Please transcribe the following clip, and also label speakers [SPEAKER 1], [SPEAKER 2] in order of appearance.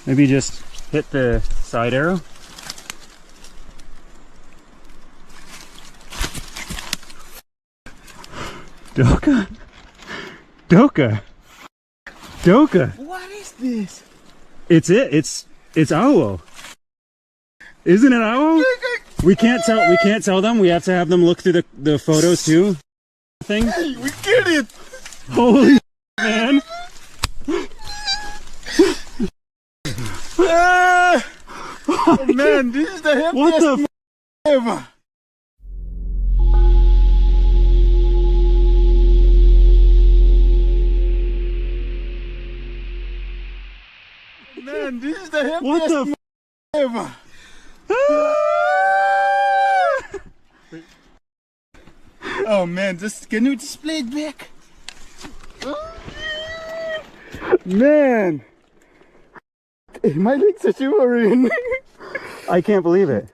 [SPEAKER 1] Maybe just hit the side arrow. Doka? Doka! Doka!
[SPEAKER 2] What is this?
[SPEAKER 1] It's owl. Isn't it owl? We can't tell them. We have to have them look through the photos too. Thing.
[SPEAKER 2] Hey, we get it!
[SPEAKER 1] Holy man!
[SPEAKER 2] Oh man, this is the happiest
[SPEAKER 1] What the
[SPEAKER 2] ever. Man, this is the happiest
[SPEAKER 1] What the
[SPEAKER 2] ever. Oh man, can you display it back? Man, my legs are shivering.
[SPEAKER 1] I can't believe it.